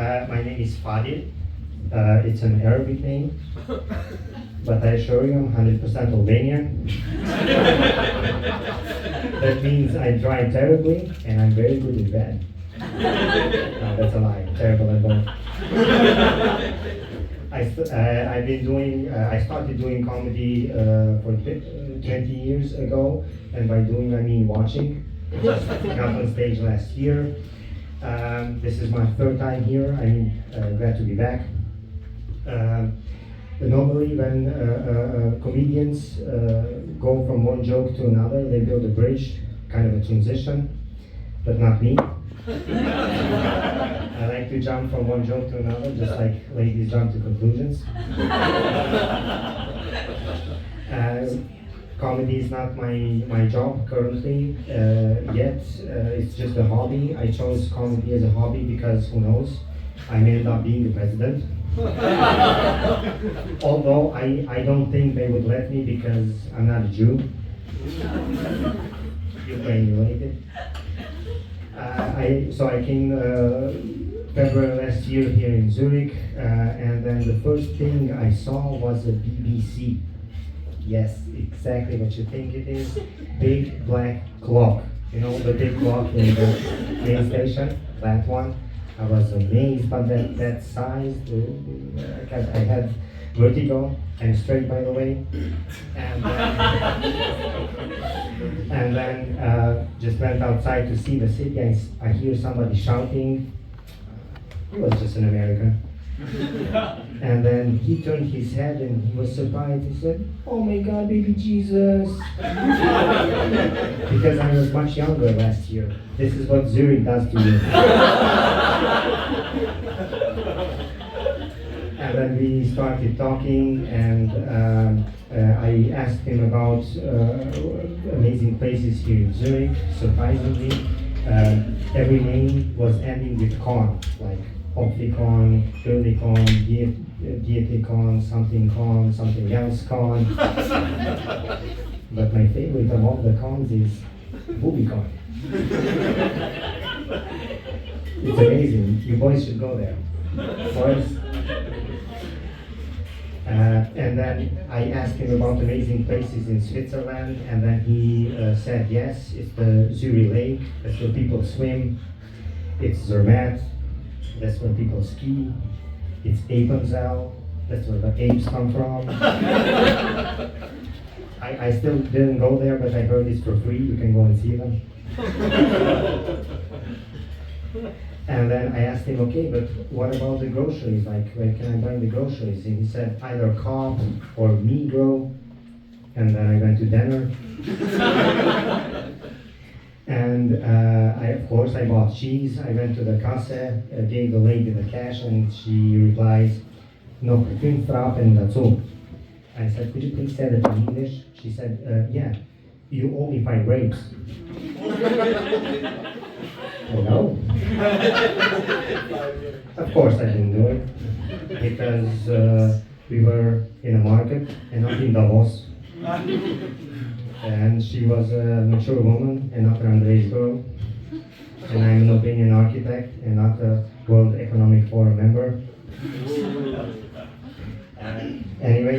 My name is Fadil. It's an Arabic name, but I assure you I'm 100% Albanian. That means I drive terribly and I'm very good in bed. No, that's a lie. Terrible at both. I started doing comedy for 20 years ago, and by doing I mean watching. Got on stage last year. This is my third time here. I'm glad to be back. Normally, when comedians go from one joke to another, they build a bridge, kind of a transition, but not me. I like to jump from one joke to another, just like ladies jump to conclusions. Comedy is not my job currently yet. It's just a hobby. I chose comedy as a hobby because who knows, I may end up being the president. Although I don't think they would let me because I'm not a Jew. Ukraine related. So I came February last year here in Zurich, and then the first thing I saw was a BBC. Yes, exactly what you think it is. Big black clock. You know the big clock in the main station? That one. I was amazed by that size. I had vertigo. I'm straight, by the way. And then just went outside to see the city. I hear somebody shouting. It was just an American. And then he turned his head and he was surprised. He said, "Oh my God, baby Jesus." Because I was much younger last year. This is what Zurich does to you. And then we started talking, and I asked him about amazing places here in Zurich. Surprisingly, every name was ending with con, like Opticon, Earlycon, Dieticon, something else con. But my favorite of all the cons is Boobicon. It's amazing. You boys should go there. Boys. And then I asked him about amazing places in Switzerland, and then he said yes, it's the Zurich Lake, that's where people swim. It's Zermatt, that's where people ski. It's Appenzell, that's where the apes come from. I still didn't go there, but I heard it's for free, you can go and see them. And then I asked him, okay, but what about the groceries? Like, where can I buy the groceries? And he said, either Coop or Migros. And then I went to dinner. And of course, I bought cheese. I went to the kassa, gave the lady the cash, and she replies, "No, 5 frapp and that's all." I said, "Could you please say that in English?" She said, "Yeah, you owe me 5 grapes." No. Of course I didn't do it, because we were in a market and not in Davos. And she was a mature woman and not an underage girl. And I'm an Albanian architect and not a World Economic Forum member. Anyway,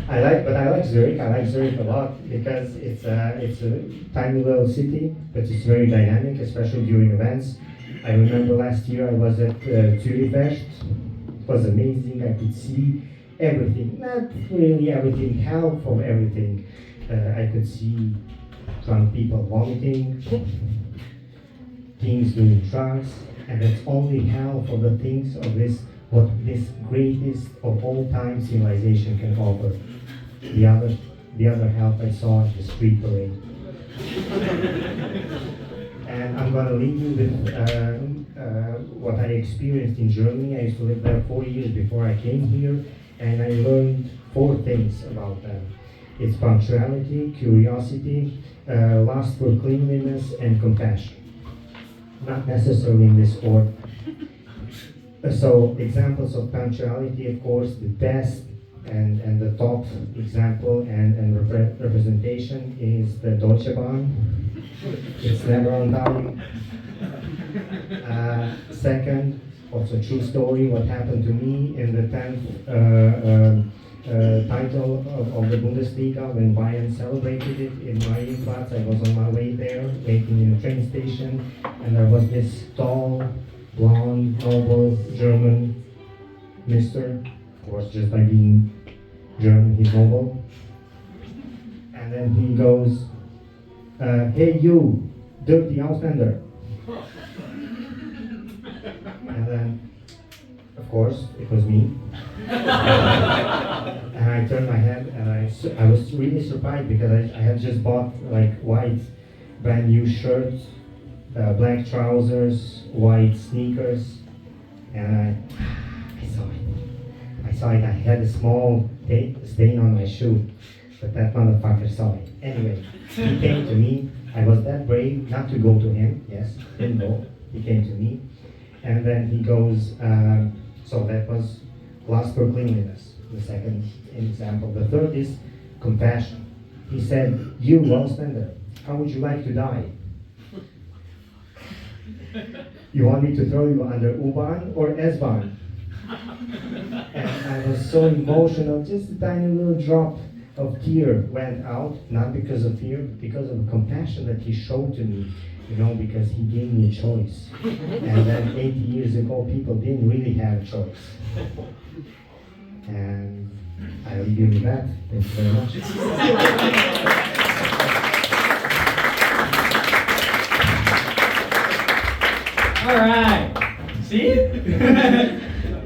I like Zurich. I like Zurich a lot because it's a tiny little city, but it's very dynamic, especially during events. I remember last year I was at Zurich Fest. It was amazing. I could see everything, not really everything, half of everything. I could see drunk people vomiting, teens doing drugs, and that's only half of the things of what this greatest of all time civilization can offer. The other half I saw at the street parade. And I'm going to leave you with what I experienced in Germany. I used to live there 4 years before I came here, and I learned 4 things about them. It's punctuality, curiosity, lust for cleanliness, and compassion. Not necessarily in this order. So examples of punctuality, of course, the best and the top example and representation is the Deutsche Bahn. It's never on time. Second, also true story, what happened to me in the 10th title of the Bundesliga when Bayern celebrated it in Marienplatz. I was on my way there, waiting in the train station, and there was this tall, blonde, noble German mister, of course, just by being German, he's noble. And then he goes, hey you, dirty Ausländer. And then, of course, it was me. And I turned my head and I was really surprised because I had just bought like white brand new shirt, black trousers, white sneakers, and I saw it. I saw it. I had a small stain on my shoe, but that motherfucker saw it. Anyway, he came to me. I was that brave not to go to him. Yes, didn't go. He came to me. And then he goes, so that was lust for cleanliness, the second example. The third is compassion. He said, you, Ausländer, how would you like to die? You want me to throw you under U-Bahn or S-Bahn? And I was so emotional, just a tiny little drop of tear went out, not because of fear, but because of the compassion that he showed to me. You know, because he gave me a choice. And then 80 years ago, people didn't really have a choice. And I leave you with that. Thank you very much. All right. See?